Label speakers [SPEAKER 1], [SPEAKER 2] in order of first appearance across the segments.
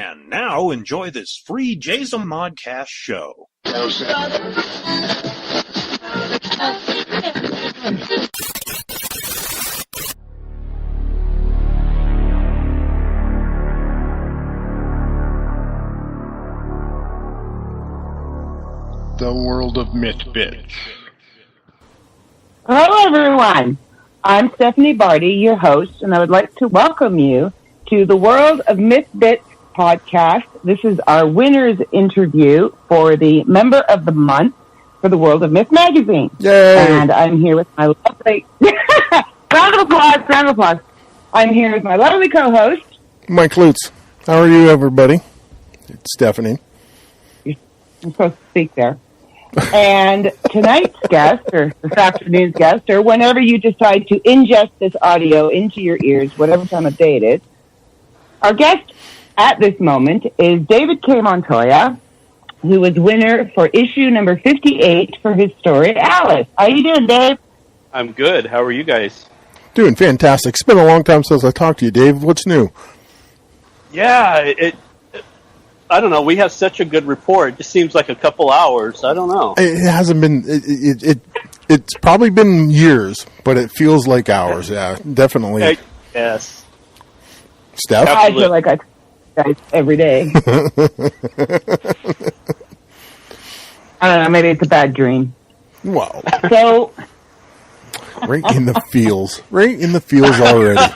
[SPEAKER 1] And now enjoy this free JayZoModcast show.
[SPEAKER 2] The world of Mythbits.
[SPEAKER 3] Hello, everyone. I'm Stephanie Barty, your host, and I would like to welcome you to the World of Mythbits podcast. This is our winner's interview for the Member of the Month for the World of Myth magazine.
[SPEAKER 2] Yay!
[SPEAKER 3] And I'm here with my lovely... round of applause. I'm here with my lovely co-host,
[SPEAKER 2] Mike Lutz. How are you, everybody? It's Stephanie.
[SPEAKER 3] I'm supposed to speak there. And tonight's guest, or this afternoon's guest, or whenever you decide to ingest this audio into your ears, whatever time of day it is, our guest at this moment is David K. Montoya, who was winner for issue number 58 for his story, ALIS. How you doing, Dave?
[SPEAKER 4] I'm good. How are you guys?
[SPEAKER 2] Doing fantastic. It's been a long time since I talked to you, Dave. What's new?
[SPEAKER 4] Yeah, I don't know. We have such a good report. It just seems like a couple hours. I don't know.
[SPEAKER 2] It hasn't been... It's probably been years, but it feels like hours. Yeah, definitely.
[SPEAKER 4] Yes.
[SPEAKER 2] Steph?
[SPEAKER 3] I feel like I guys every day. I don't know. Maybe it's a bad dream.
[SPEAKER 2] Wow.
[SPEAKER 3] So...
[SPEAKER 2] Right in the feels. Right in the feels already.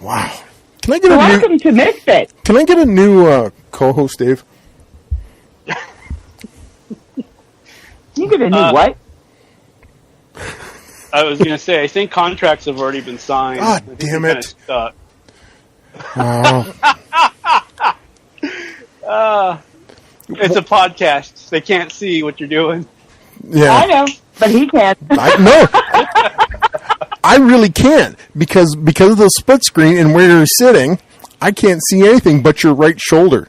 [SPEAKER 2] Wow. Can I get a
[SPEAKER 3] Welcome to Misfit.
[SPEAKER 2] Can I get a new co-host, Dave?
[SPEAKER 3] You get a new what?
[SPEAKER 4] I was going to say, I think contracts have already been signed.
[SPEAKER 2] Ah, damn it.
[SPEAKER 4] It's a podcast. They can't see what you're doing.
[SPEAKER 2] Yeah.
[SPEAKER 3] I know, but he can't.
[SPEAKER 2] I really can't because of the split screen and where you're sitting, I can't see anything but your right shoulder.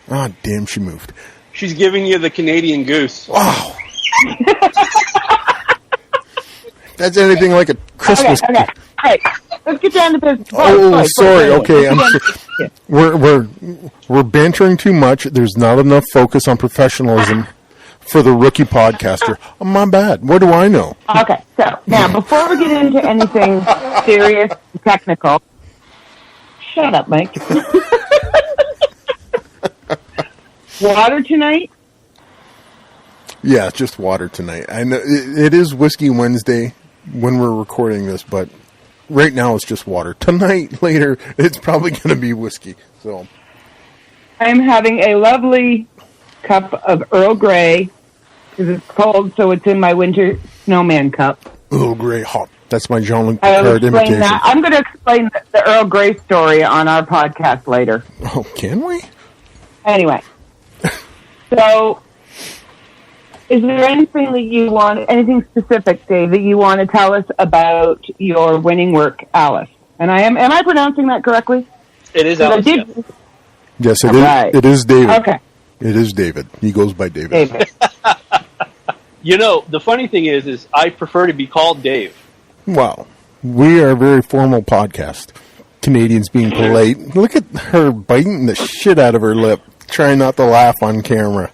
[SPEAKER 2] Ah, damn, she moved.
[SPEAKER 4] She's giving you the Canadian goose.
[SPEAKER 2] Wow. That's anything like a Christmas.
[SPEAKER 3] Okay. All right. Let's get down to business.
[SPEAKER 2] Sorry. Okay, we're bantering too much. There's not enough focus on professionalism for the rookie podcaster. Oh, my bad. What do I know?
[SPEAKER 3] Okay, so now before we get into anything serious and technical, shut up, Mike. Water tonight?
[SPEAKER 2] Yeah, just water tonight. I know it is Whiskey Wednesday when we're recording this, but right now it's just water. Tonight, later, it's probably going to be whiskey. So
[SPEAKER 3] I'm having a lovely cup of Earl Grey because it's cold, so it's in my winter snowman cup.
[SPEAKER 2] Earl Grey hot. That's my Jean-Luc Picard imitation.
[SPEAKER 3] That. I'm going to explain the Earl Grey story on our podcast later.
[SPEAKER 2] Oh, can we?
[SPEAKER 3] Anyway, so is there anything that you want, anything specific, Dave, that you want to tell us about your winning work, ALIS? And am I pronouncing that correctly?
[SPEAKER 4] It is ALIS.
[SPEAKER 2] Yes, it is. Right. It is David.
[SPEAKER 3] Okay.
[SPEAKER 2] It is David. He goes by David.
[SPEAKER 4] You know, the funny thing is I prefer to be called Dave.
[SPEAKER 2] Wow. We are a very formal podcast. Canadians being polite. Look at her biting the shit out of her lip, trying not to laugh on camera.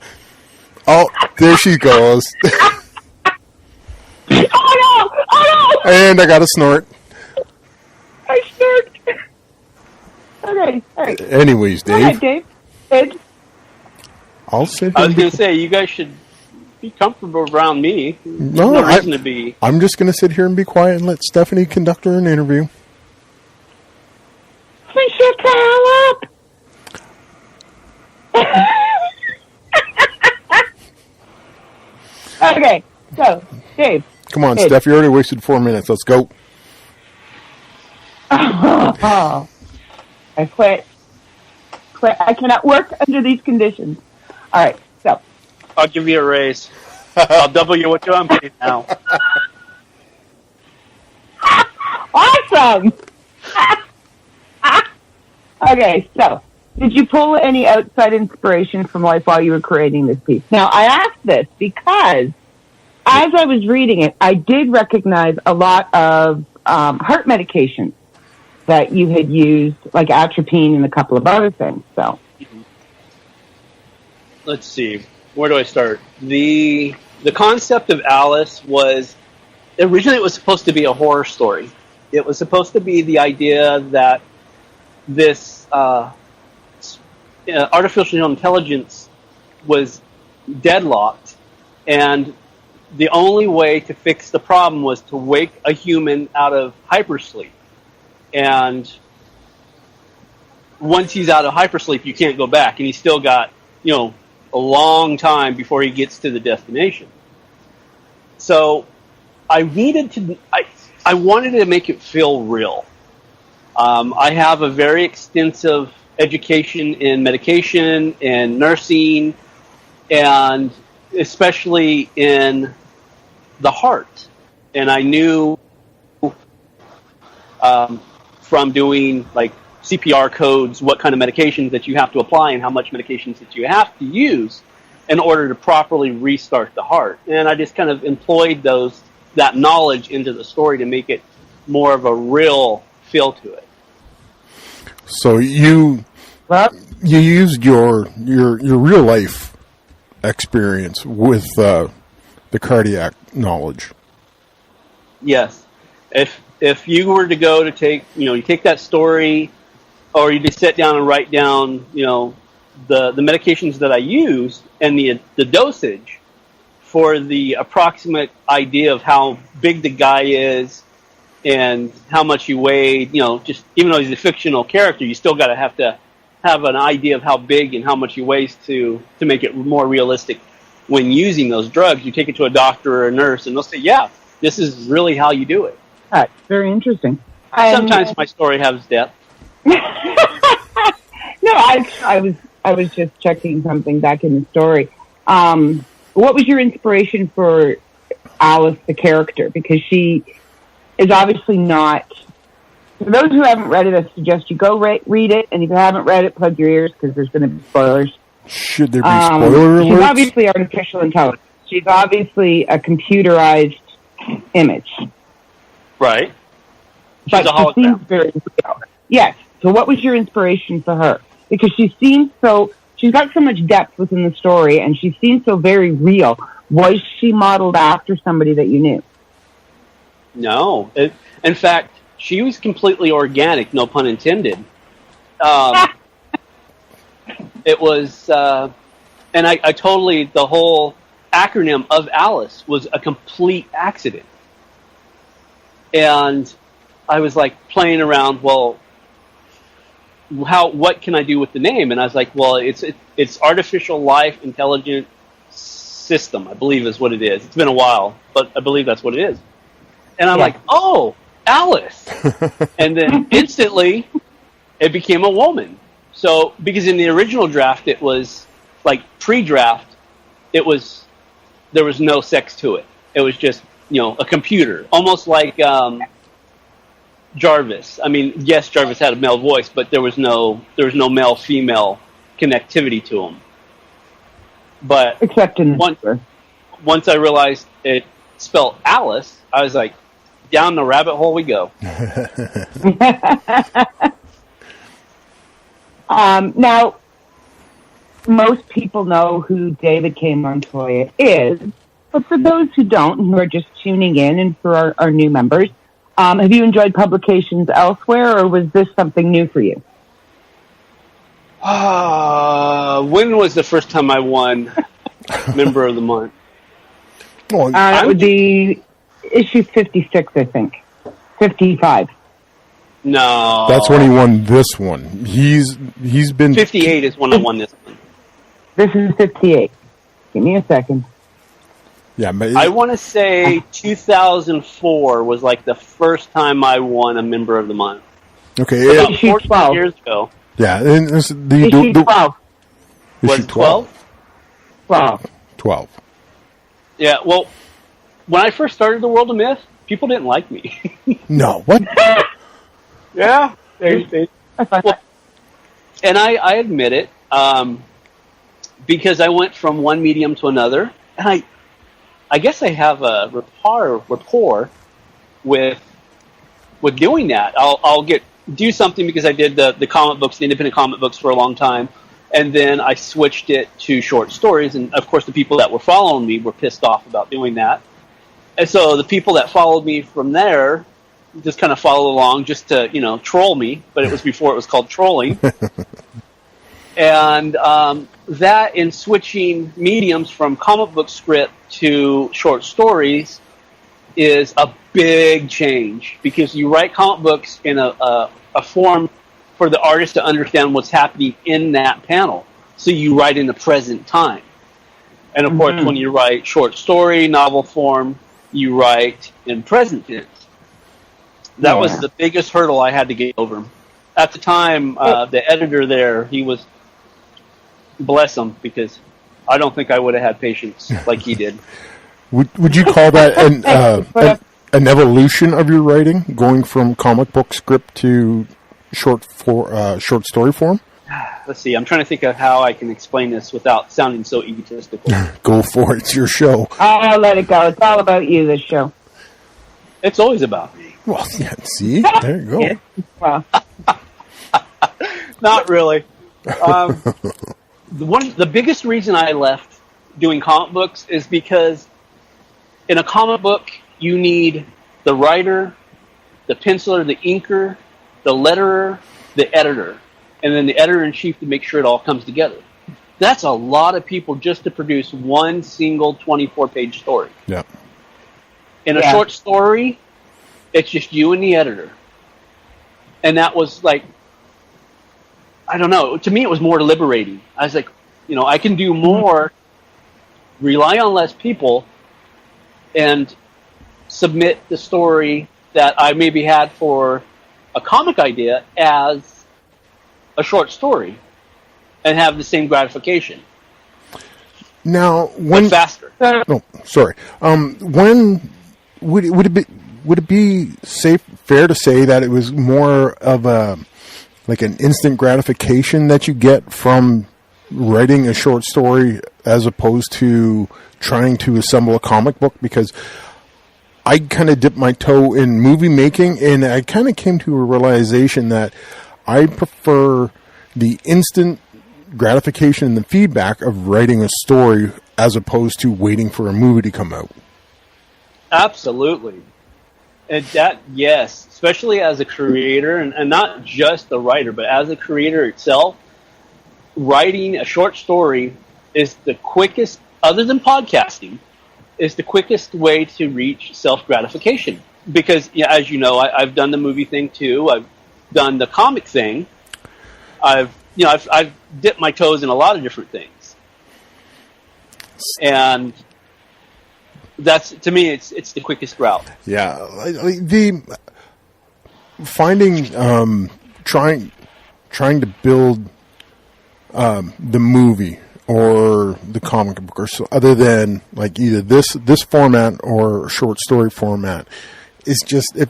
[SPEAKER 2] Oh, there she goes.
[SPEAKER 3] Oh, no!
[SPEAKER 2] And I got a snort.
[SPEAKER 3] I snorted. Okay, all right.
[SPEAKER 2] Anyways, Dave.
[SPEAKER 3] Go ahead, Dave. Ed?
[SPEAKER 2] I'll sit here.
[SPEAKER 4] I was going to say, you guys should be comfortable around me.
[SPEAKER 2] No
[SPEAKER 4] reason to be.
[SPEAKER 2] I'm just going to sit here and be quiet and let Stephanie conduct her an interview.
[SPEAKER 3] Please shut the hell up. Okay, so, Dave.
[SPEAKER 2] Come on, Steph. You already wasted 4 minutes. Let's go.
[SPEAKER 3] Oh, I quit. I cannot work under these conditions. All right, so.
[SPEAKER 4] I'll give you a raise. I'll double you what I'm paid now.
[SPEAKER 3] Awesome! Okay, so, did you pull any outside inspiration from life while you were creating this piece? Now, I asked this because as I was reading it, I did recognize a lot of heart medications that you had used, like atropine and a couple of other things. So,
[SPEAKER 4] let's see, where do I start? The concept of ALIS was originally it was supposed to be a horror story. It was supposed to be the idea that this artificial intelligence was deadlocked, and the only way to fix the problem was to wake a human out of hypersleep. And once he's out of hypersleep, you can't go back, and he's still got, a long time before he gets to the destination. So I wanted to make it feel real. I have a very extensive education in medication and nursing, and especially in the heart. And I knew from doing like CPR codes what kind of medications that you have to apply and how much medications that you have to use in order to properly restart the heart. And I just kind of employed that knowledge into the story to make it more of a real feel to it.
[SPEAKER 2] So you used your real life experience with the cardiac knowledge.
[SPEAKER 4] Yes. If you were to go to take, you take that story, or you just sit down and write down, the medications that I used and the dosage for the approximate idea of how big the guy is and how much he weighed, just even though he's a fictional character, you still got to have an idea of how big and how much he weighs to make it more realistic when using those drugs. You take it to a doctor or a nurse, and they'll say, yeah, this is really how you do it.
[SPEAKER 3] That's very interesting.
[SPEAKER 4] Sometimes my story has depth.
[SPEAKER 3] No, I was just checking something back in the story. What was your inspiration for Alice, the character? Because she is obviously not. For those who haven't read it, I suggest you go read it. And if you haven't read it, plug your ears because there's going to be spoilers.
[SPEAKER 2] Should there be spoiler alerts?
[SPEAKER 3] She's obviously artificial intelligence. She's obviously a computerized image.
[SPEAKER 4] Right.
[SPEAKER 3] But she seems very real. Yes. So what was your inspiration for her? Because she's got so much depth within the story, and she seems so very real. Was she modeled after somebody that you knew?
[SPEAKER 4] No. In fact, she was completely organic, no pun intended. It was, and I totally, the whole acronym of ALIS was a complete accident. And I was like playing around, well, what can I do with the name? And I was like, well, it's Artificial Life Intelligent System, I believe is what it is. It's been a while, but I believe that's what it is. And I'm like, oh, Alice. And then instantly it became a woman. So, because in the original draft, it was like pre-draft, there was no sex to it. It was just, a computer, almost like Jarvis. I mean, yes, Jarvis had a male voice, but there was no male-female connectivity to him. But
[SPEAKER 3] except in
[SPEAKER 4] once I realized it spelled Alice, I was like, down the rabbit hole we go.
[SPEAKER 3] Now, most people know who David K. Montoya is, but for those who don't, who are just tuning in, and for our new members, have you enjoyed publications elsewhere, or was this something new for you?
[SPEAKER 4] When was the first time I won Member of the Month?
[SPEAKER 3] It would be issue 56, I think. 55.
[SPEAKER 4] No.
[SPEAKER 2] That's when he won this one. He's been
[SPEAKER 4] 58 is when I won this one.
[SPEAKER 3] This is 58. Give me a second.
[SPEAKER 2] Yeah,
[SPEAKER 4] I want to say 2004 was like the first time I won a Member of the Month.
[SPEAKER 2] Okay,
[SPEAKER 4] about 14 years ago.
[SPEAKER 2] Yeah, and this,
[SPEAKER 3] issue 12.
[SPEAKER 4] Was 12?
[SPEAKER 2] 12.
[SPEAKER 4] Yeah, well, when I first started the World of Myth, people didn't like me.
[SPEAKER 2] No, what?
[SPEAKER 4] Yeah. Well, and I admit it, because I went from one medium to another, and I guess I have a rapport with doing that. I'll get do something because I did the comic books, the independent comic books for a long time. And then I switched it to short stories. And, of course, the people that were following me were pissed off about doing that. And so the people that followed me from there just kind of followed along just to, troll me. But it was before it was called trolling. And that in switching mediums from comic book script to short stories is a big change. Because you write comic books in a form for the artist to understand what's happening in that panel. So you write in the present time. And, of course, when you write short story, novel form, you write in present tense. That was the biggest hurdle I had to get over. At the time, the editor there, he was, bless him, because I don't think I would have had patience like he did.
[SPEAKER 2] Would you call that an evolution of your writing, going from comic book script to short story form?
[SPEAKER 4] Let's see. I'm trying to think of how I can explain this without sounding so egotistical.
[SPEAKER 2] Go for it. It's your show.
[SPEAKER 3] I'll let it go. It's all about you, this show.
[SPEAKER 4] It's always about me.
[SPEAKER 2] Well, yeah, see? There you go.
[SPEAKER 3] Yeah. Well.
[SPEAKER 4] Not really. The biggest reason I left doing comic books is because in a comic book, you need the writer, the penciler, the inker, the letterer, the editor, and then the editor-in-chief to make sure it all comes together. That's a lot of people just to produce one single 24-page story.
[SPEAKER 2] Yeah.
[SPEAKER 4] In a short story, it's just you and the editor. And that was like, I don't know, to me it was more liberating. I was like, I can do more, rely on less people, and submit the story that I maybe had for a comic idea as a short story and have the same gratification.
[SPEAKER 2] Now,
[SPEAKER 4] but faster.
[SPEAKER 2] No, sorry. When would it be fair to say that it was more of an instant gratification that you get from writing a short story as opposed to trying to assemble a comic book? Because I kind of dipped my toe in movie making, and I kind of came to a realization that I prefer the instant gratification and the feedback of writing a story as opposed to waiting for a movie to come out.
[SPEAKER 4] Absolutely. And that, yes, especially as a creator, and not just the writer, but as a creator itself, writing a short story is the quickest, other than podcasting, is the quickest way to reach self-gratification. Because, as you know, I've done the movie thing too. I've done the comic thing. I've dipped my toes in a lot of different things. And that's, to me, it's the quickest route.
[SPEAKER 2] Yeah. Trying to build the movie or the comic book, or so, other than like either this format or short story format, is just if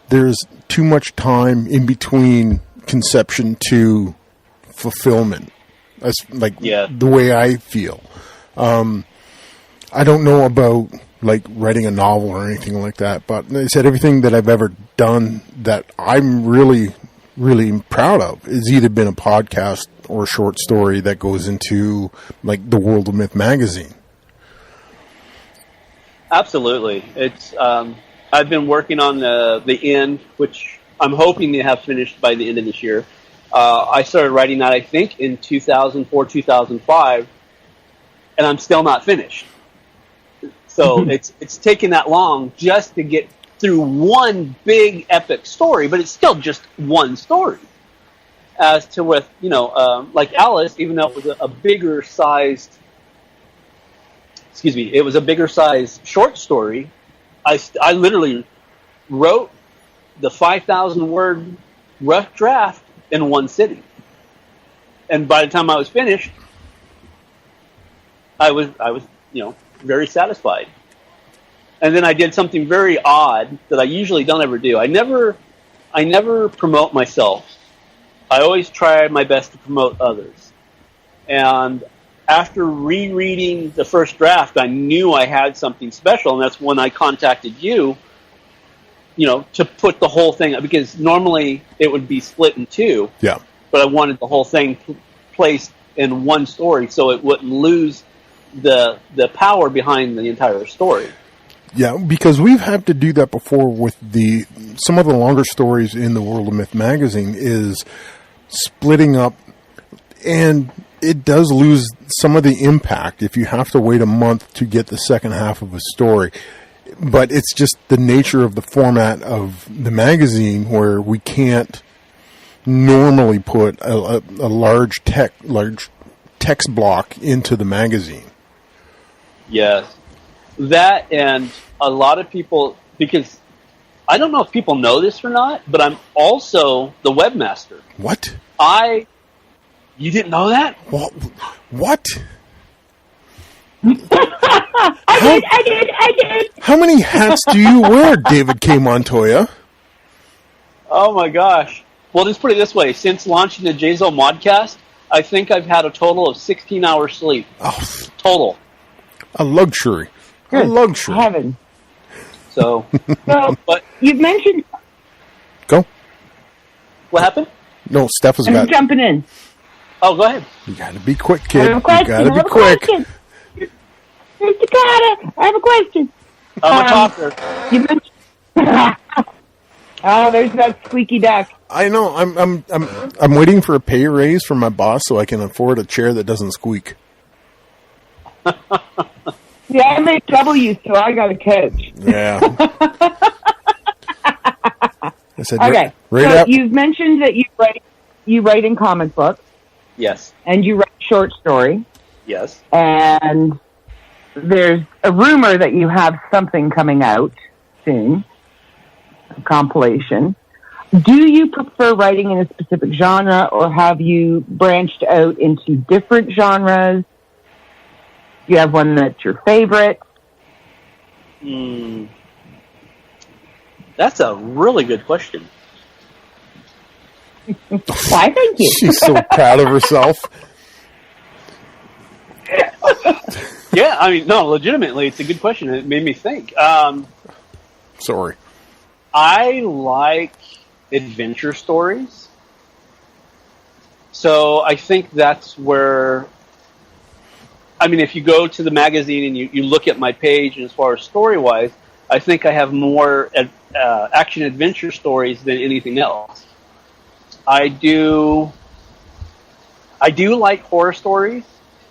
[SPEAKER 2] there's too much time in between conception to fulfillment. That's the way I feel. I don't know about like writing a novel or anything like that, but I said everything that I've ever done that I'm really, really proud of has either been a podcast or a short story that goes into like the World of Myth magazine.
[SPEAKER 4] Absolutely. It's I've been working on the end, which I'm hoping to have finished by the end of this year. I started writing that, I think, in 2004, 2005, and I'm still not finished. So it's taken that long just to get through one big epic story, but it's still just one story. As to with, like ALIS, even though it was a bigger sized, it was a bigger sized short story, I literally wrote the 5,000 word rough draft in one sitting. And by the time I was finished, I was very satisfied. And then I did something very odd that I usually don't ever do. I never promote myself. I always try my best to promote others. And after rereading the first draft, I knew I had something special, and that's when I contacted you. to put the whole thing, because normally it would be split in two.
[SPEAKER 2] Yeah.
[SPEAKER 4] But I wanted the whole thing placed in one story so it wouldn't lose the power behind the entire story.
[SPEAKER 2] Yeah, because we've had to do that before with some of the longer stories in the World of Myth magazine is splitting up, and it does lose some of the impact if you have to wait a month to get the second half of a story. But it's just the nature of the format of the magazine where we can't normally put a large text block into the magazine.
[SPEAKER 4] Yes. That, and a lot of people, because I don't know if people know this or not, but I'm also the webmaster.
[SPEAKER 2] What?
[SPEAKER 4] You didn't know that?
[SPEAKER 2] What?
[SPEAKER 3] I did.
[SPEAKER 2] How many hats do you wear, David K. Montoya?
[SPEAKER 4] Oh my gosh. Well, just put it this way. Since launching the JayZoModcast, I think I've had a total of 16 hours sleep.
[SPEAKER 2] Oh,
[SPEAKER 4] total.
[SPEAKER 2] A luxury.
[SPEAKER 3] Good
[SPEAKER 2] A luxury.
[SPEAKER 3] heaven.
[SPEAKER 4] So, but
[SPEAKER 3] you've mentioned...
[SPEAKER 2] Go.
[SPEAKER 4] What happened?
[SPEAKER 2] No, Steph has
[SPEAKER 3] I'm
[SPEAKER 2] got...
[SPEAKER 3] jumping in.
[SPEAKER 4] Oh, go ahead.
[SPEAKER 2] You gotta be quick, kid.
[SPEAKER 3] I have a question.
[SPEAKER 2] You gotta be quick.
[SPEAKER 3] Mr. Carter, I have a question.
[SPEAKER 4] I'm a talker.
[SPEAKER 3] You mentioned... Oh, there's that squeaky duck.
[SPEAKER 2] I know. I'm waiting for a pay raise from my boss so I can afford a chair that doesn't squeak.
[SPEAKER 3] Yeah, I make W, so I got a coach.
[SPEAKER 2] Yeah. I said,
[SPEAKER 3] Okay,
[SPEAKER 2] right
[SPEAKER 3] so
[SPEAKER 2] up.
[SPEAKER 3] you've mentioned that you write in comic books,
[SPEAKER 4] Yes.
[SPEAKER 3] and you write short story,
[SPEAKER 4] Yes.
[SPEAKER 3] and there's a rumor that you have something coming out soon, a compilation. Do you prefer writing in a specific genre, or have you branched out into different genres? Do you have one that's your favorite?
[SPEAKER 4] That's a really good question.
[SPEAKER 3] Why, thank you.
[SPEAKER 2] She's so proud of herself.
[SPEAKER 4] Yeah, I mean, no, legitimately, it's a good question. It made me think.
[SPEAKER 2] Sorry.
[SPEAKER 4] I like adventure stories. So I think that's where... I mean, if you go to the magazine and you look at my page, and as far as story-wise, I think I have more action-adventure stories than anything else. I do like horror stories,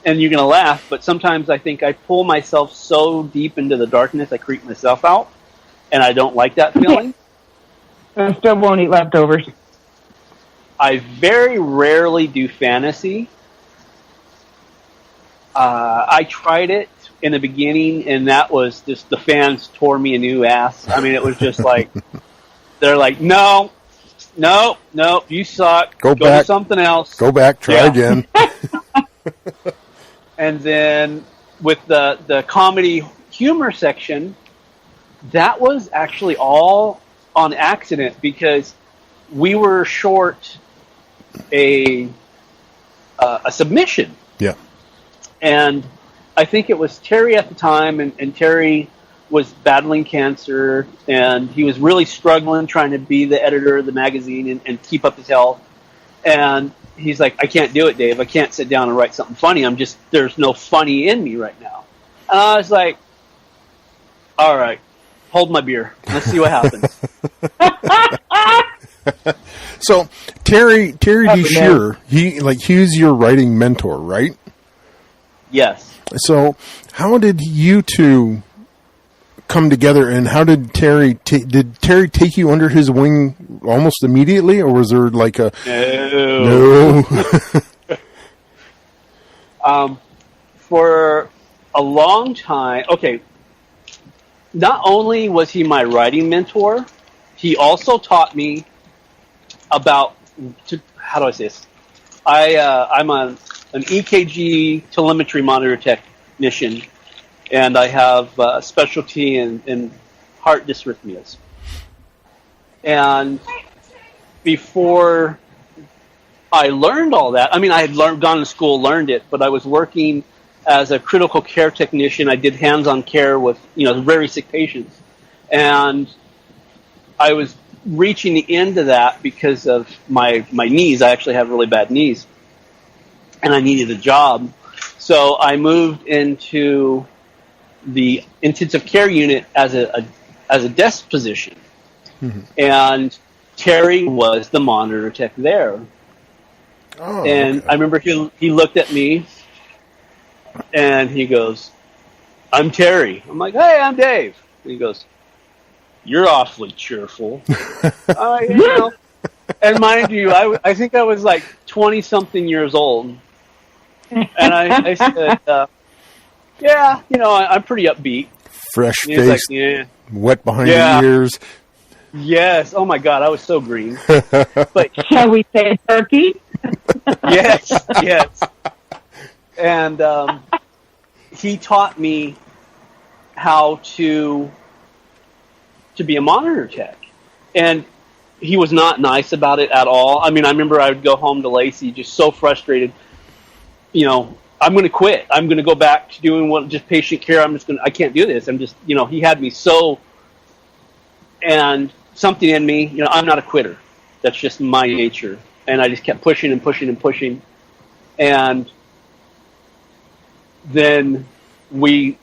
[SPEAKER 4] and you're going to laugh, but sometimes I think I pull myself so deep into the darkness, I creep myself out, and I don't like that feeling.
[SPEAKER 3] I still won't eat leftovers.
[SPEAKER 4] I very rarely do fantasy. I tried it in the beginning, and that was just, the fans tore me a new ass. I mean, it was just like, they're like, no, you suck.
[SPEAKER 2] Go back
[SPEAKER 4] to something else.
[SPEAKER 2] Go back, try again.
[SPEAKER 4] And then with the comedy humor section, that was actually all on accident, because we were short a submission.
[SPEAKER 2] Yeah.
[SPEAKER 4] And I think it was Terry at the time, and Terry was battling cancer, and he was really struggling trying to be the editor of the magazine and keep up his health. And he's like, I can't do it, Dave. I can't sit down and write something funny. There's no funny in me right now. And I was like, all right, hold my beer. Let's see what happens.
[SPEAKER 2] So Terry DeShear, he's your writing mentor, right?
[SPEAKER 4] Yes.
[SPEAKER 2] So how did you two come together, and how did Terry take you under his wing almost immediately, or was there like a no?
[SPEAKER 4] For a long time, okay, not only was he my writing mentor, he also taught me about, how do I say this? I'm an EKG telemetry monitor technician, and I have a specialty in heart dysrhythmias. And before I learned all that, I mean, I had gone to school, learned it, but I was working as a critical care technician. I did hands-on care with, very sick patients. And I was reaching the end of that because of my knees. I actually have really bad knees, and I needed a job. So I moved into the intensive care unit as a desk position. Mm-hmm. And Terry was the monitor tech there. Oh, and okay. I remember he looked at me and he goes, "I'm Terry." I'm like, "Hey, I'm Dave." And he goes, "You're awfully cheerful." You know. And mind you, I think I was like 20-something years old. And I said, "Yeah, you know, I'm pretty upbeat."
[SPEAKER 2] Fresh face, like, yeah. Wet behind the ears.
[SPEAKER 4] Yes. Oh, my God, I was so green. But
[SPEAKER 3] shall we say turkey?
[SPEAKER 4] Yes. And he taught me how to be a monitor tech. And he was not nice about it at all. I mean, I remember I would go home to Lacey just so frustrated. You know, I'm going to quit. I'm going to go back to doing just patient care. I can't do this. I'm just, you know, he had me so, and something in me, you know, I'm not a quitter. That's just my nature. And I just kept pushing and pushing and pushing. And then we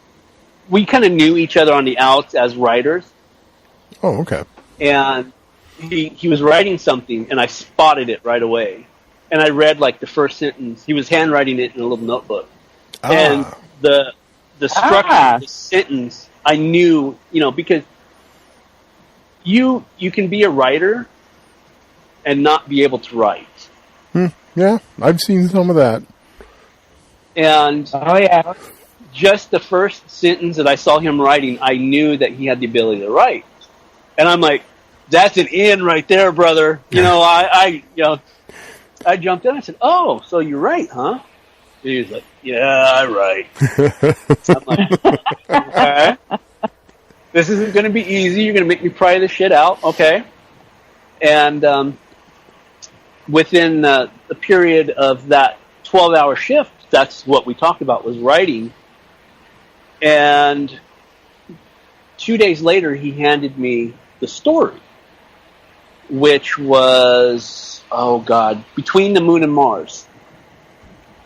[SPEAKER 4] kind of knew each other on the outs as writers.
[SPEAKER 2] Oh, okay.
[SPEAKER 4] And he was writing something, and I spotted it right away. And I read like the first sentence. He was handwriting it in a little notebook. And the structure of the sentence, I knew, you know, because you can be a writer and not be able to write.
[SPEAKER 2] Yeah, I've seen some of that.
[SPEAKER 4] And just the first sentence that I saw him writing, I knew that he had the ability to write. And I'm like, that's an in right there, brother. You know, I jumped in. I said, "Oh, so you're right, huh?" And he was like, "Yeah, I'm right." I'm like, "Okay, this isn't going to be easy. You're going to make me pry this shit out, okay?" And within the period of that 12-hour shift, that's what we talked about, was writing. And 2 days later, he handed me the story, which was, oh God, Between the Moon and Mars,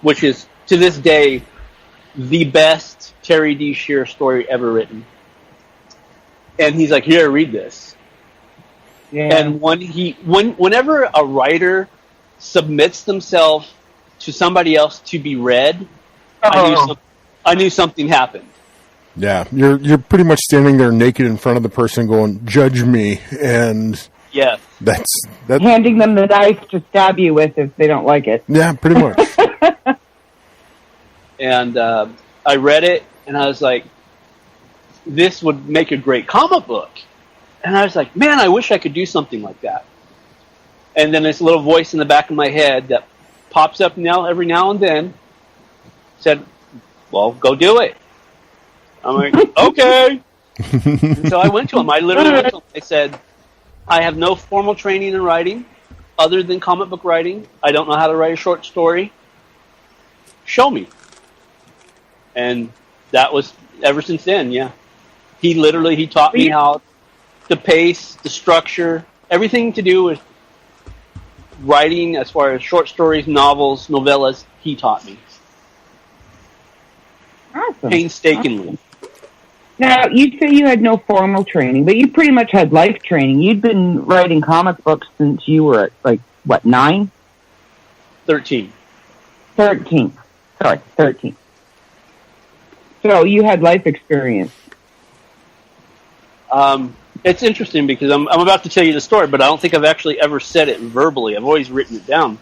[SPEAKER 4] which is, to this day, the best Terry D. Shear story ever written. And he's like, "Here, read this." Yeah. And whenever a writer submits themselves to somebody else to be read, I knew something happened.
[SPEAKER 2] Yeah, you're pretty much standing there naked in front of the person going, "Judge me," and
[SPEAKER 4] yes,
[SPEAKER 2] that's
[SPEAKER 3] handing them the knife to stab you with if they don't like it.
[SPEAKER 2] Yeah, pretty much.
[SPEAKER 4] And I read it, and I was like, "This would make a great comic book." And I was like, "Man, I wish I could do something like that." And then this little voice in the back of my head that pops up every now and then said, "Well, go do it." I'm like, "Okay." And so I went to him. I literally went to him. I said, "I have no formal training in writing other than comic book writing. I don't know how to write a short story. Show me." And that was ever since then, yeah. He taught me how the pace, the structure, everything to do with writing as far as short stories, novels, novellas, he taught me.
[SPEAKER 3] Awesome.
[SPEAKER 4] Painstakingly.
[SPEAKER 3] Awesome. Now, you say you had no formal training, but you pretty much had life training. You'd been writing comic books since you were, 9?
[SPEAKER 4] 13.
[SPEAKER 3] 13. Sorry, 13. So you had life experience.
[SPEAKER 4] It's interesting because I'm about to tell you the story, but I don't think I've actually ever said it verbally. I've always written it down.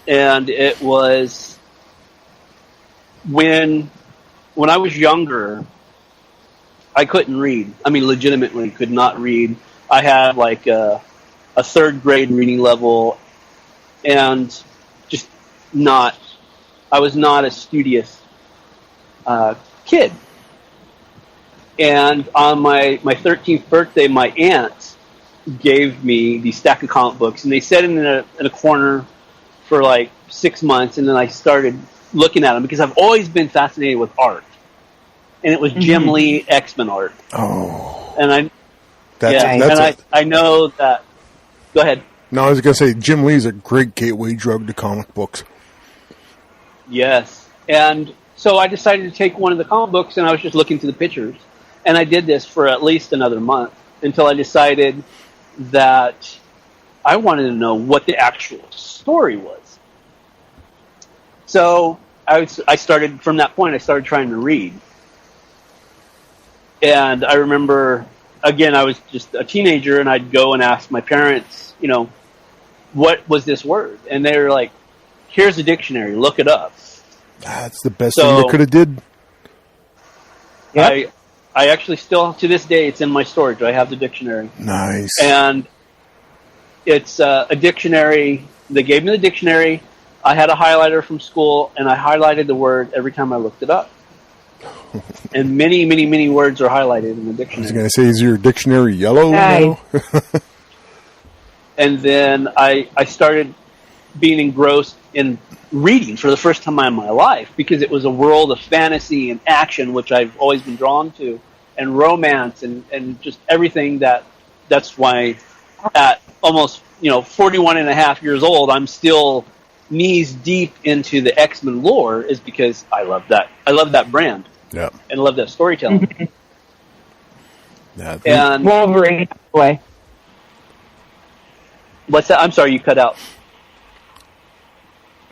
[SPEAKER 4] And it was when I was younger, I couldn't read. I mean, legitimately could not read. I had like a third grade reading level, and just I was not a studious kid. And on my 13th birthday, my aunt gave me these stack of comic books, and they set them in a corner for like 6 months, and then I started looking at them because I've always been fascinated with art. And it was Jim Lee X-Men art.
[SPEAKER 2] Oh.
[SPEAKER 4] And I know that. Go ahead.
[SPEAKER 2] No, I was going to say Jim Lee's a great gateway drug to comic books.
[SPEAKER 4] Yes, and so I decided to take one of the comic books, and I was just looking through the pictures, and I did this for at least another month until I decided that I wanted to know what the actual story was. So I started, from that point, I started trying to read. And I remember, again, I was just a teenager, and I'd go and ask my parents, what was this word? And they were like, here's a dictionary, look it up.
[SPEAKER 2] That's the best thing you could have did.
[SPEAKER 4] Yep. I actually still, to this day, it's in my storage. I have the dictionary.
[SPEAKER 2] Nice.
[SPEAKER 4] And it's a dictionary. They gave me the dictionary. I had a highlighter from school, and I highlighted the word every time I looked it up. And many, many, many words are highlighted in the dictionary.
[SPEAKER 2] I was going to say, is your dictionary yellow
[SPEAKER 3] now?
[SPEAKER 4] And then I started being engrossed in reading for the first time in my life, because it was a world of fantasy and action, which I've always been drawn to, and romance and just everything that's why at almost 41 and a half years old, I'm still knees deep into the X-Men lore, is because I love that. I love that brand.
[SPEAKER 2] Yeah.
[SPEAKER 4] And I love that storytelling.
[SPEAKER 3] And Wolverine way.
[SPEAKER 4] What's that? I'm sorry, you cut out.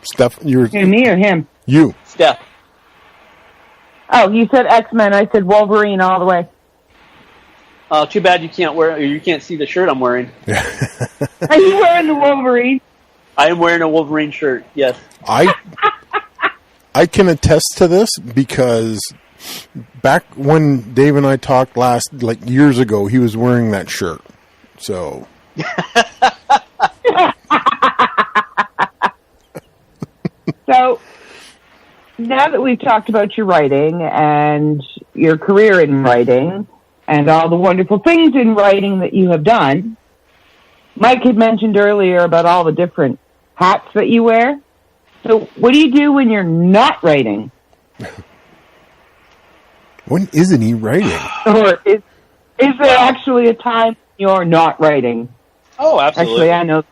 [SPEAKER 2] Steph,
[SPEAKER 3] Me or him?
[SPEAKER 2] You.
[SPEAKER 4] Steph.
[SPEAKER 3] Oh, you said X-Men. I said Wolverine all the way.
[SPEAKER 4] Oh, too bad you can't see the shirt I'm wearing.
[SPEAKER 3] Are you wearing the Wolverine?
[SPEAKER 4] I am wearing a Wolverine shirt, yes.
[SPEAKER 2] I can attest to this, because back when Dave and I talked last, years ago, he was wearing that shirt. So...
[SPEAKER 3] So, now that we've talked about your writing and your career in writing and all the wonderful things in writing that you have done, Mike had mentioned earlier about all the different hats that you wear. So, what do you do when you're not writing?
[SPEAKER 2] When isn't he writing?
[SPEAKER 3] Or is there actually a time you're not writing?
[SPEAKER 4] Oh, absolutely.
[SPEAKER 3] Actually, I know.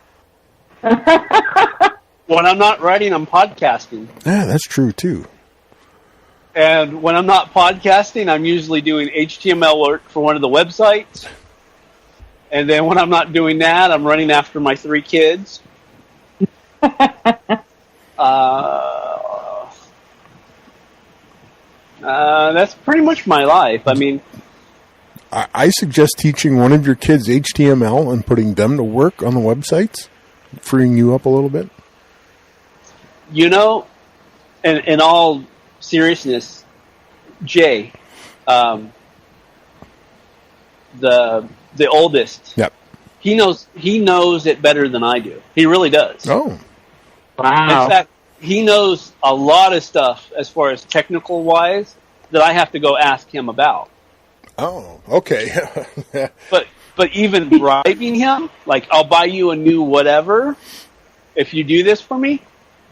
[SPEAKER 4] When I'm not writing, I'm podcasting.
[SPEAKER 2] Yeah, that's true, too.
[SPEAKER 4] And when I'm not podcasting, I'm usually doing HTML work for one of the websites. And then when I'm not doing that, I'm running after my 3 kids. That's pretty much my life. I mean...
[SPEAKER 2] I suggest teaching one of your kids HTML and putting them to work on the websites, freeing you up a little bit.
[SPEAKER 4] In all seriousness, Jay, the oldest,
[SPEAKER 2] yep,
[SPEAKER 4] he knows it better than I do. He really does.
[SPEAKER 2] Oh,
[SPEAKER 3] wow!
[SPEAKER 4] In fact, he knows a lot of stuff as far as technical wise that I have to go ask him about.
[SPEAKER 2] Oh, okay.
[SPEAKER 4] But even bribing him, like, I'll buy you a new whatever if you do this for me.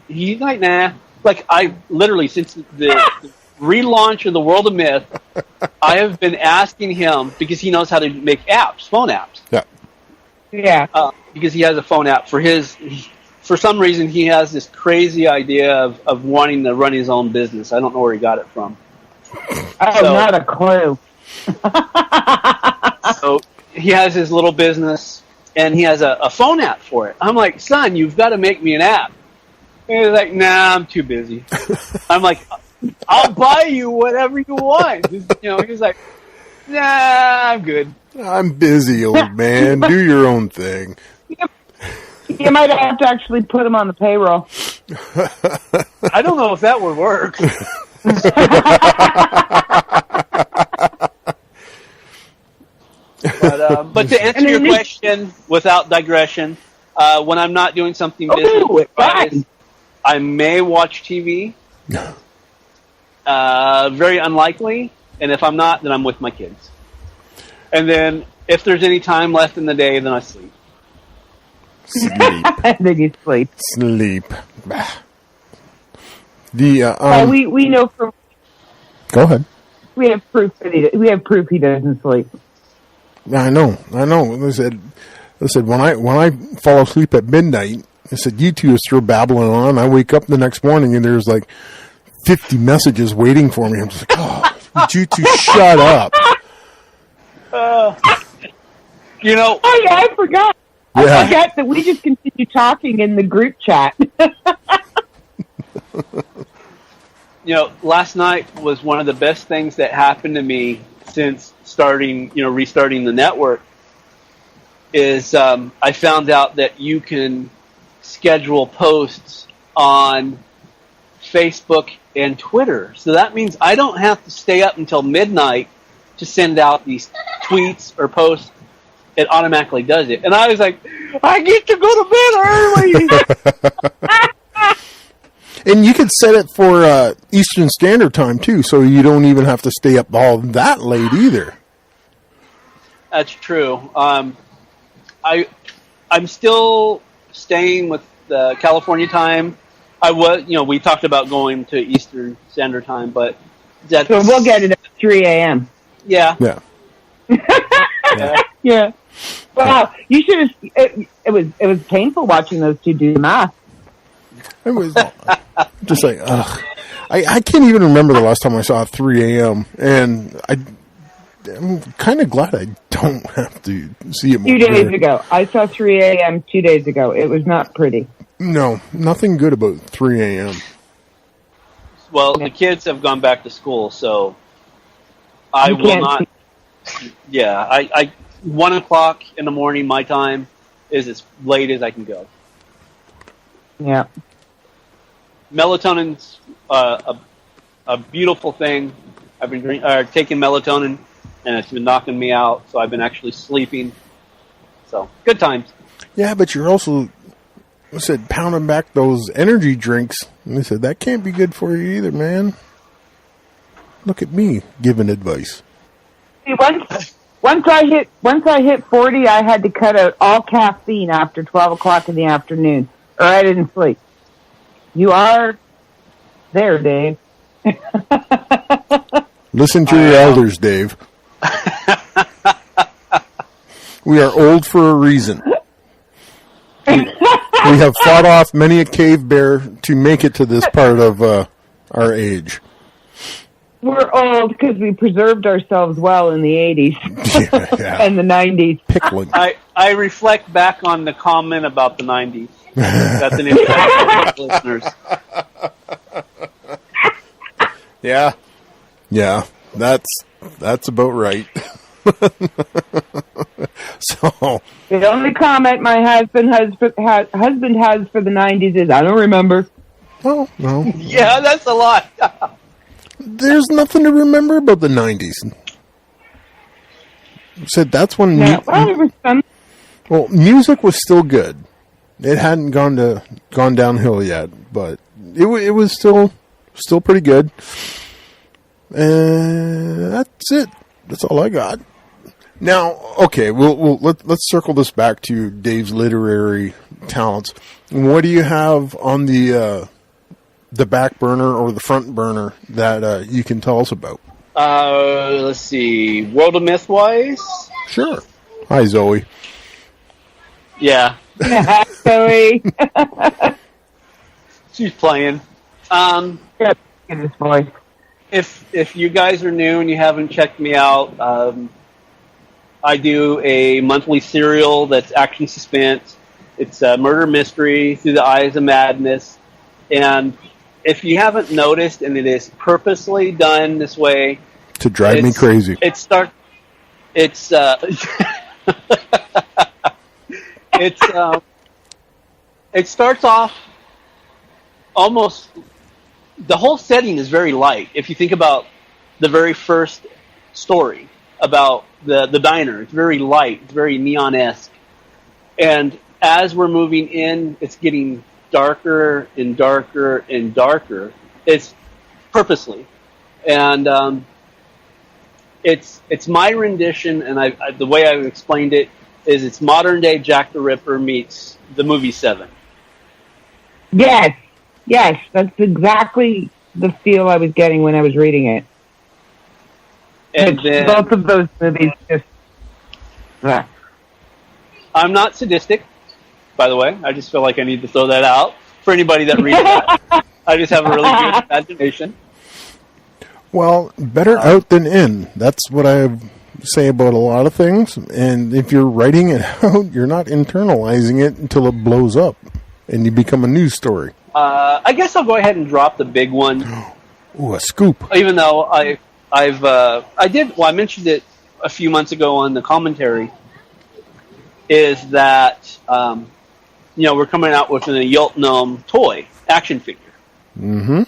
[SPEAKER 4] He's like, nah. Like, I literally, since the relaunch of the World of Myth, I have been asking him, because he knows how to make apps, phone apps.
[SPEAKER 2] Yeah.
[SPEAKER 3] Yeah.
[SPEAKER 4] Because he has a phone app for some reason, he has this crazy idea of wanting to run his own business. I don't know where he got it from.
[SPEAKER 3] Not a clue.
[SPEAKER 4] So he has his little business, and he has a phone app for it. I'm like, son, you've got to make me an app. And he's like, nah, I'm too busy. I'm like, I'll buy you whatever you want. He's like, nah, I'm good.
[SPEAKER 2] I'm busy, old man. Do your own thing.
[SPEAKER 3] You might have to actually put him on the payroll.
[SPEAKER 4] I don't know if that would work. But to answer your question without digression, when I'm not doing something business, I may watch TV. Very unlikely. And if I'm not, then I'm with my kids. And then if there's any time left in the day, then I sleep.
[SPEAKER 2] Sleep.
[SPEAKER 3] Then you sleep.
[SPEAKER 2] Sleep.
[SPEAKER 3] We know from.
[SPEAKER 2] Go ahead.
[SPEAKER 3] We have proof he doesn't sleep.
[SPEAKER 2] I know. They said when I fall asleep at midnight, I said you two are still babbling on. I wake up the next morning and there's like 50 messages waiting for me. I'm just like, oh, would you two shut up?
[SPEAKER 4] You know.
[SPEAKER 3] Oh yeah, I forgot.
[SPEAKER 2] Yeah.
[SPEAKER 3] I forgot that we just continue talking in the group chat.
[SPEAKER 4] You know, last night was one of the best things that happened to me since restarting the network. Is I found out that you can schedule posts on Facebook and Twitter. So that means I don't have to stay up until midnight to send out these tweets or posts. It automatically does it. And I was like, I get to go to bed early.
[SPEAKER 2] And you could set it for Eastern Standard Time, too, so you don't even have to stay up all that late either.
[SPEAKER 4] That's true. I'm still staying with the California time. We talked about going to Eastern Standard Time, but
[SPEAKER 3] so we'll get it at 3 a.m.
[SPEAKER 4] Yeah.
[SPEAKER 2] Yeah.
[SPEAKER 3] Yeah. Wow, you should have. It was painful watching those two do the math.
[SPEAKER 2] It was just like, ugh. I can't even remember the last time I saw 3 a.m. And I'm kind of glad I don't have to see it more.
[SPEAKER 3] 2 days ago. I saw 3 a.m. 2 days ago. It was not pretty.
[SPEAKER 2] No, nothing good about 3 a.m.
[SPEAKER 4] Well, the kids have gone back to school, so I will not. Yeah, I 1 o'clock in the morning, my time, is as late as I can go.
[SPEAKER 3] Yeah.
[SPEAKER 4] Melatonin's a beautiful thing. I've been taking melatonin, and it's been knocking me out, so I've been actually sleeping. So, good times.
[SPEAKER 2] Yeah, but you're also, pounding back those energy drinks. And they said, that can't be good for you either, man. Look at me giving advice.
[SPEAKER 3] See, once I hit 40, I had to cut out all caffeine after 12 o'clock in the afternoon, or I didn't sleep. You are there, Dave.
[SPEAKER 2] Listen to your elders, Dave. We are old for a reason. We have fought off many a cave bear to make it to this part of our age.
[SPEAKER 3] We're old because we preserved ourselves well in the 80s
[SPEAKER 2] Yeah.
[SPEAKER 3] and the 90s.
[SPEAKER 2] Pickling.
[SPEAKER 4] I reflect back on the comment about the 90s. That's an impact for listeners.
[SPEAKER 2] Yeah, that's about right. So
[SPEAKER 3] The only comment my husband has for the 90s is, I don't remember.
[SPEAKER 2] Oh, no.
[SPEAKER 4] Yeah, that's a lot.
[SPEAKER 2] There's nothing to remember about the 90s. Said that's when
[SPEAKER 3] Yeah, well, it was fun.
[SPEAKER 2] well, music was still good. It hadn't gone downhill yet, but it was still pretty good. And that's it. That's all I got. Now, okay, let's circle this back to Dave's literary talents. What do you have on the back burner or the front burner that you can tell us about?
[SPEAKER 4] Let's see. World of Mythwise?
[SPEAKER 2] Sure. Hi, Zoe.
[SPEAKER 4] Yeah.
[SPEAKER 3] Zoe.
[SPEAKER 4] She's playing.
[SPEAKER 3] Get his voice.
[SPEAKER 4] If you guys are new and you haven't checked me out, I do a monthly serial that's action suspense. It's a murder mystery through the eyes of madness. And if you haven't noticed, and it is purposely done this way,
[SPEAKER 2] To drive me crazy.
[SPEAKER 4] It starts off almost. The whole setting is very light. If you think about the very first story about the diner, it's very light. It's very neon-esque. And as we're moving in, it's getting darker and darker and darker. It's purposely. And it's my rendition, and the way I've explained it is it's modern-day Jack the Ripper meets the movie Seven.
[SPEAKER 3] Yes, that's exactly the feel I was getting when I was reading it.
[SPEAKER 4] And then,
[SPEAKER 3] both of those movies just
[SPEAKER 4] I'm not sadistic, by the way. I just feel like I need to throw that out for anybody that reads that. I just have a really good imagination.
[SPEAKER 2] Well, better out than in. That's what I say about a lot of things. And if you're writing it out, you're not internalizing it until it blows up and you become a news story.
[SPEAKER 4] I guess I'll go ahead and drop the big one.
[SPEAKER 2] Ooh, a scoop.
[SPEAKER 4] Even though I mentioned it a few months ago on the commentary, is that we're coming out with an Yult Gnome toy action figure.
[SPEAKER 2] Mm-hmm.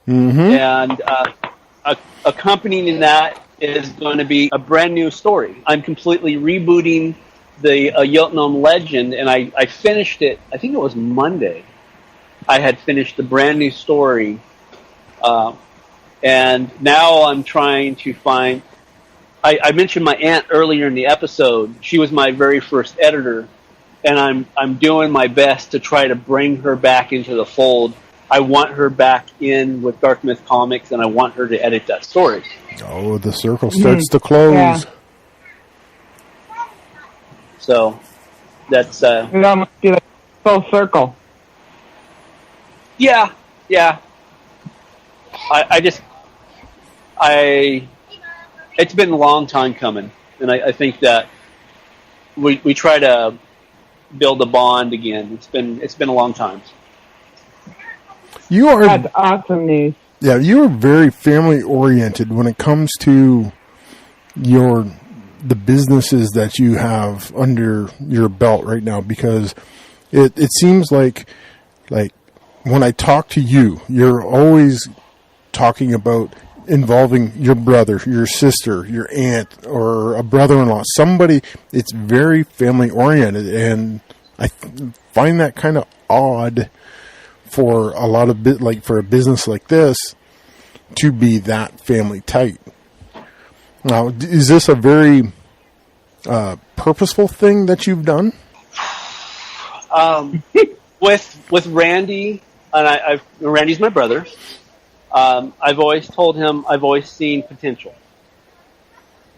[SPEAKER 4] Mm-hmm. And accompanying that is going to be a brand new story. I'm completely rebooting the Yult Gnome Legend, and I finished it. I think it was Monday. I had finished the brand new story, and now I'm trying to find. I mentioned my aunt earlier in the episode. She was my very first editor, and I'm doing my best to try to bring her back into the fold. I want her back in with Dark Myth Comics, and I want her to edit that story.
[SPEAKER 2] Oh, the circle starts to close.
[SPEAKER 3] Yeah.
[SPEAKER 4] So that's
[SPEAKER 3] it almost be like full circle.
[SPEAKER 4] Yeah. It's been a long time coming, and I think that we try to build a bond again. It's been a long time.
[SPEAKER 3] That's awesome news.
[SPEAKER 2] Yeah, you are very family oriented when it comes to the businesses that you have under your belt right now, because it seems like when I talk to you, you're always talking about involving your brother, your sister, your aunt, or a brother-in-law, somebody. It's very family oriented, and I find that kind of odd for a lot of for a business like this to be that family tight. Now, is this a very purposeful thing that you've done?
[SPEAKER 4] With Randy, and Randy's my brother. I've always told him I've always seen potential.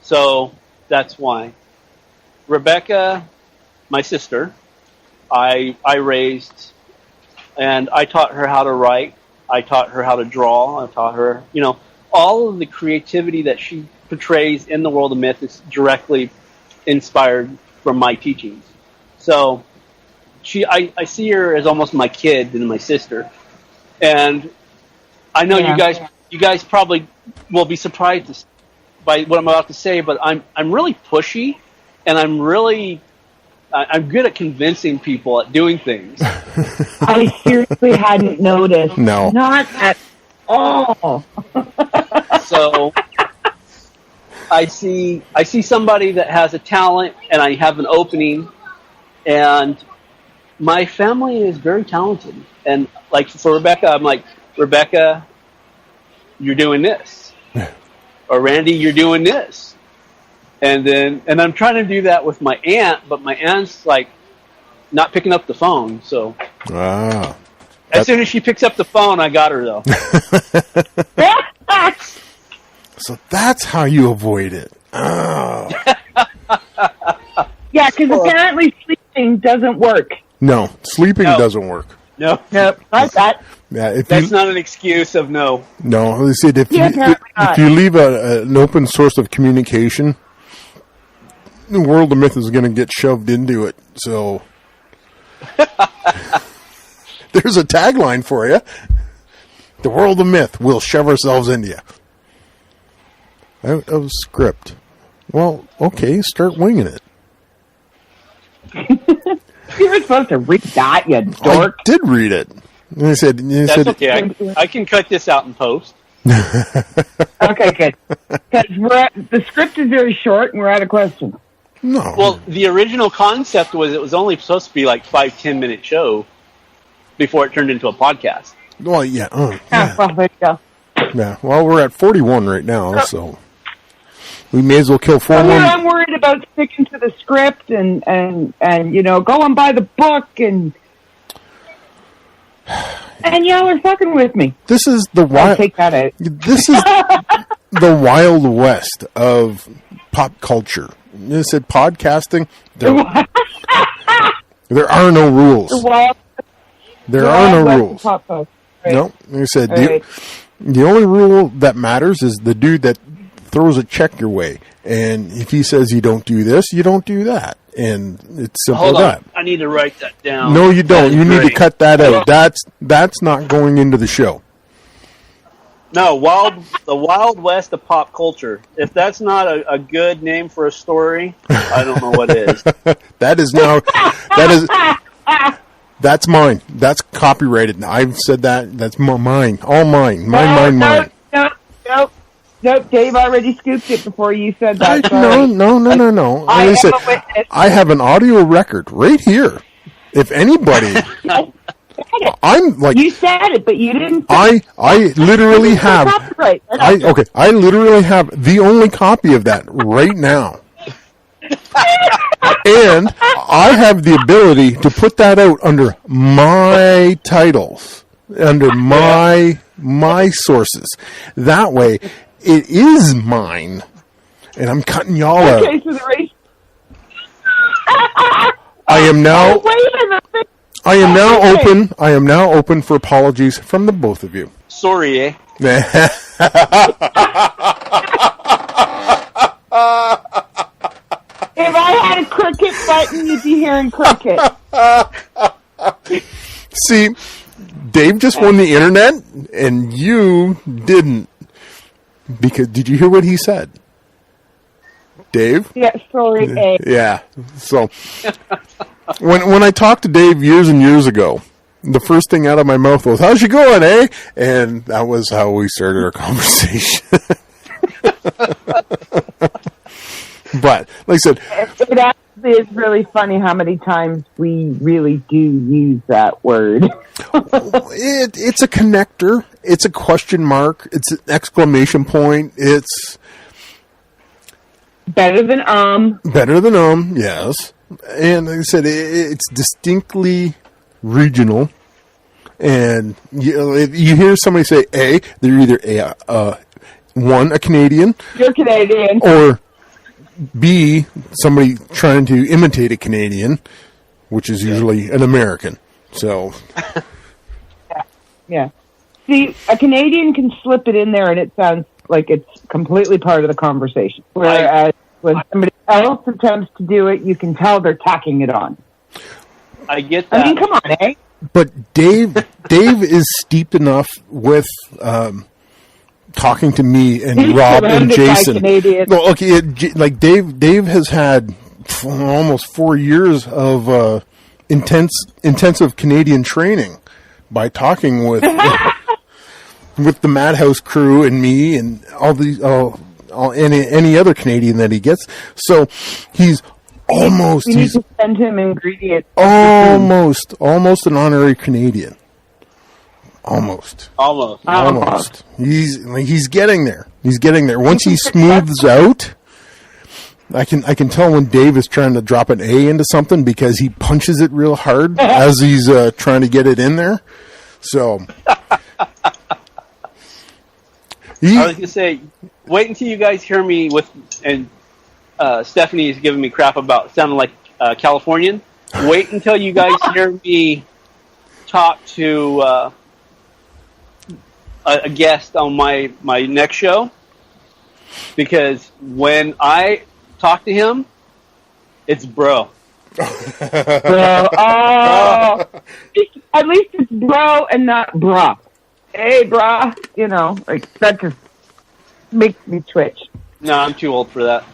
[SPEAKER 4] So that's why. Rebecca, my sister, I raised, and I taught her how to write. I taught her how to draw. I taught her, all of the creativity that she portrays in the world of myth is directly inspired from my teachings. So I see her as almost my kid and my sister. And I know you guys probably will be surprised by what I'm about to say, but I'm really pushy, and I'm good at convincing people at doing things.
[SPEAKER 3] I seriously hadn't noticed.
[SPEAKER 2] No.
[SPEAKER 3] Not at all.
[SPEAKER 4] So I see somebody that has a talent, and I have an opening, and my family is very talented. And like for Rebecca, I'm like, Rebecca, you're doing this. Or Randy, you're doing this. And I'm trying to do that with my aunt, but my aunt's like not picking up the phone. So as soon as she picks up the phone, I got her though.
[SPEAKER 2] So that's how you avoid it. Oh.
[SPEAKER 3] Yeah, because apparently sleeping doesn't work.
[SPEAKER 2] No, sleeping doesn't work.
[SPEAKER 4] No,
[SPEAKER 3] like that.
[SPEAKER 2] Yeah,
[SPEAKER 4] that's not an excuse of no.
[SPEAKER 2] No, they said if you leave an open source of communication, the world of myth is going to get shoved into it. So there's a tagline for you: the world of myth, we'll shove ourselves into you. That was script. Well, okay, start winging it.
[SPEAKER 3] You were supposed to read that, you dork.
[SPEAKER 2] I did read it. And I said,
[SPEAKER 4] that's okay. I can cut this out in post.
[SPEAKER 3] Okay, good. Because the script is very short, and we're out of questions.
[SPEAKER 2] No.
[SPEAKER 4] Well, the original concept was it was only supposed to be like 5-10 minute show before it turned into a podcast.
[SPEAKER 2] Well, yeah.
[SPEAKER 3] Yeah. Well, there you go.
[SPEAKER 2] Yeah. Well, we're at 41 right now, so we may as well kill 4 more.
[SPEAKER 3] I'm worried about sticking to the script and go and buy the book and y'all are fucking with me.
[SPEAKER 2] This is the wild.
[SPEAKER 3] Take that out.
[SPEAKER 2] This is the Wild West of pop culture, It said podcasting. There are no rules. There are no rules.
[SPEAKER 3] Right.
[SPEAKER 2] No, like I said,
[SPEAKER 3] Right.
[SPEAKER 2] the only rule that matters is the dude that throws a check your way. And if he says you don't do this, you don't do that. And it's simple
[SPEAKER 4] Hold
[SPEAKER 2] as
[SPEAKER 4] on.
[SPEAKER 2] that.
[SPEAKER 4] I need to write that down.
[SPEAKER 2] No, you don't.
[SPEAKER 4] That is
[SPEAKER 2] You need to
[SPEAKER 4] great.
[SPEAKER 2] cut that out. That's not going into the show.
[SPEAKER 4] No, the Wild West of pop culture. If that's not a good name for a story, I don't know what is.
[SPEAKER 2] That's mine. That's copyrighted. I've said that. That's mine. All mine. Mine.
[SPEAKER 3] Nope. Dave already scooped it before you said that.
[SPEAKER 2] No.
[SPEAKER 3] I am
[SPEAKER 2] said,
[SPEAKER 3] a witness.
[SPEAKER 2] I have an audio record right here. If anybody, I'm like,
[SPEAKER 3] You said it, but you didn't.
[SPEAKER 2] I literally have.
[SPEAKER 3] Copyright.
[SPEAKER 2] I literally have the only copy of that right now. And I have the ability to put that out under my titles, under my sources. That way, it is mine, and I'm cutting y'all out.
[SPEAKER 3] Okay, so the race.
[SPEAKER 2] I am now.
[SPEAKER 3] Oh, wait a minute.
[SPEAKER 2] I am now
[SPEAKER 3] Okay.
[SPEAKER 2] open. I am now open for apologies from the both of you.
[SPEAKER 4] Sorry, eh?
[SPEAKER 3] If I had a cricket button, you'd be hearing cricket.
[SPEAKER 2] See, Dave just won the internet, and you didn't. Because did you hear what he said, Dave?
[SPEAKER 3] Yeah, sorry, eh?
[SPEAKER 2] Yeah. So when I talked to Dave years and years ago, the first thing out of my mouth was, "How's you going, eh?" And that was how we started our conversation. But like I said,
[SPEAKER 3] It actually is really funny how many times we really do use that word.
[SPEAKER 2] it's a connector. It's a question mark. It's an exclamation point. It's
[SPEAKER 3] Better than
[SPEAKER 2] better than yes. And like I said, it's distinctly regional. And you hear somebody say "a," they're either a Canadian,
[SPEAKER 3] You're Canadian.
[SPEAKER 2] or B, somebody trying to imitate a Canadian, which is usually an American. So,
[SPEAKER 3] Yeah. See, a Canadian can slip it in there and it sounds like it's completely part of the conversation. Whereas when somebody else attempts to do it, you can tell they're tacking it on.
[SPEAKER 4] I get that.
[SPEAKER 3] I mean, come on, eh?
[SPEAKER 2] but Dave is steeped enough with talking to me and
[SPEAKER 3] He's
[SPEAKER 2] Rob and
[SPEAKER 3] surrounded by
[SPEAKER 2] Jason.
[SPEAKER 3] Canadians.
[SPEAKER 2] Well, okay, like Dave has had almost 4 years of intensive Canadian training by talking with with the Madhouse crew and me and all these any other Canadian that he gets. So he's almost
[SPEAKER 3] You need to send him ingredients.
[SPEAKER 2] almost an honorary Canadian. Almost. He's getting there. He's getting there. Once he smooths out, I can tell when Dave is trying to drop an A into something because he punches it real hard as he's trying to get it in there. So
[SPEAKER 4] I was gonna say, wait until you guys hear me and Stephanie is giving me crap about sounding like Californian. Wait until you guys hear me talk to a guest on my next show, because when I talk to him, it's bro.
[SPEAKER 3] Bro. Oh. At least it's bro and not brah. Hey, brah. You know, like that just makes me twitch.
[SPEAKER 4] No, I'm too old for that.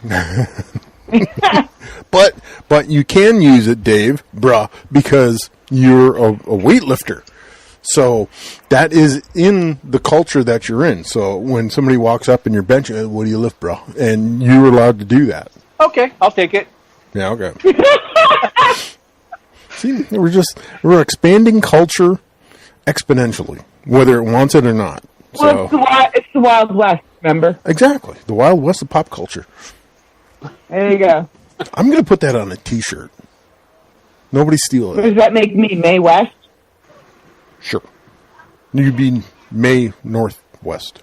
[SPEAKER 2] but you can use it, Dave, bruh, because you're a weightlifter. So that is in the culture that you're in. So when somebody walks up and you're benching, what do you lift, bro? And you're allowed to do that.
[SPEAKER 4] Okay, I'll take it.
[SPEAKER 2] Yeah, okay. See, we're expanding culture exponentially, whether it wants it or not.
[SPEAKER 3] Well,
[SPEAKER 2] So
[SPEAKER 3] it's the Wild West, remember?
[SPEAKER 2] exactly, the Wild West of pop culture.
[SPEAKER 3] There you go.
[SPEAKER 2] I'm going to put that on a T-shirt. Nobody steal
[SPEAKER 3] What
[SPEAKER 2] it.
[SPEAKER 3] does that make me, Mae West?
[SPEAKER 2] Sure. You'd be May Northwest.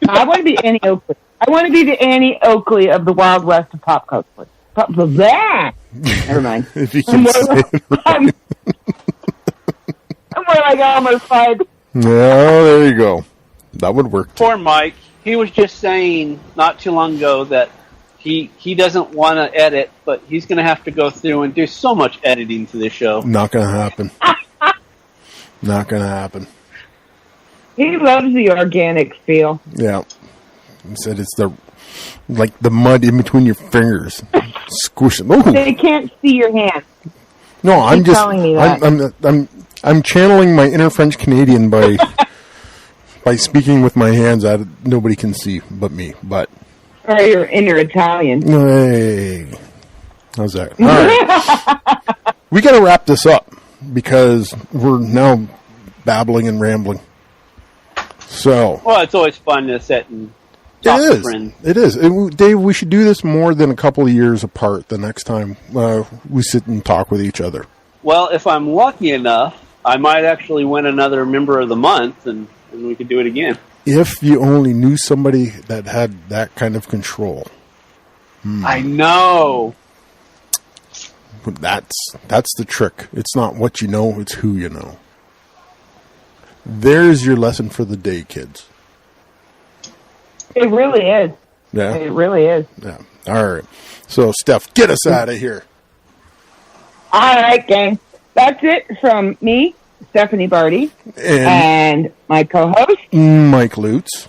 [SPEAKER 3] I want to be Annie Oakley. I want to be the Annie Oakley of the Wild West of pop culture. Never mind.
[SPEAKER 2] If you can say it right.
[SPEAKER 3] I'm more like Elmer Fudd.
[SPEAKER 2] No, there you go. That would work.
[SPEAKER 4] Poor Mike. He was just saying not too long ago that he doesn't want to edit, but he's going to have to go through and do so much editing to this show.
[SPEAKER 2] Not going to happen. Not going to happen.
[SPEAKER 3] He loves the organic feel.
[SPEAKER 2] Yeah. He said it's like the mud in between your fingers. Squish it. Ooh.
[SPEAKER 3] They can't see your hands.
[SPEAKER 2] No, I'm
[SPEAKER 3] Keep
[SPEAKER 2] just
[SPEAKER 3] telling me that.
[SPEAKER 2] I'm channeling my inner French Canadian by speaking with my hands that nobody can see but me. But
[SPEAKER 3] Or your inner Italian.
[SPEAKER 2] hey, how's that? All right, we got to wrap this up because we're now babbling and rambling. So
[SPEAKER 4] Well, it's always fun to sit and
[SPEAKER 2] it
[SPEAKER 4] talk to
[SPEAKER 2] is.
[SPEAKER 4] friends.
[SPEAKER 2] It is. Dave, we should do this more than a couple of years apart. The next time we sit and talk with each other.
[SPEAKER 4] Well, if I'm lucky enough, I might actually win another Member of the Month, and we could do it again.
[SPEAKER 2] If you only knew somebody that had that kind of control.
[SPEAKER 4] I know.
[SPEAKER 2] That's the trick. It's not what you know, it's who you know. There's your lesson for the day, kids.
[SPEAKER 3] It really is.
[SPEAKER 2] Yeah?
[SPEAKER 3] It really is.
[SPEAKER 2] Yeah. All right. So, Steph, get us out of here.
[SPEAKER 3] All right, gang. That's it from me, Stephanie Barty, and my co-host,
[SPEAKER 2] Mike Lutz.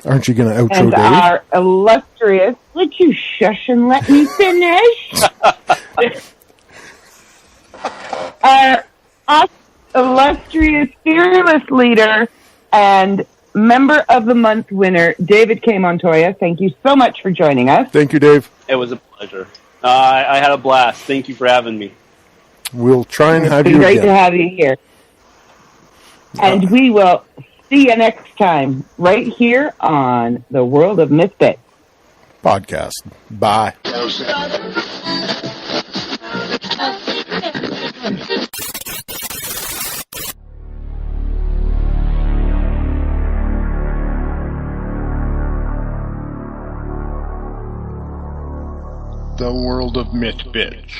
[SPEAKER 2] Aren't you going to outro
[SPEAKER 3] and
[SPEAKER 2] Dave?
[SPEAKER 3] our illustrious... Would you shush and let me finish? Our illustrious, fearless leader and Member of the Month winner, David K. Montoya. Thank you so much for joining us.
[SPEAKER 2] Thank you, Dave.
[SPEAKER 4] It was a pleasure. I had a blast. Thank you for having me.
[SPEAKER 2] We'll try and have
[SPEAKER 3] It's
[SPEAKER 2] you
[SPEAKER 3] been great
[SPEAKER 2] again.
[SPEAKER 3] to have you here. And we will see you next time right here on the World of Misfits
[SPEAKER 2] Podcast. Bye.
[SPEAKER 5] The World of Misfits.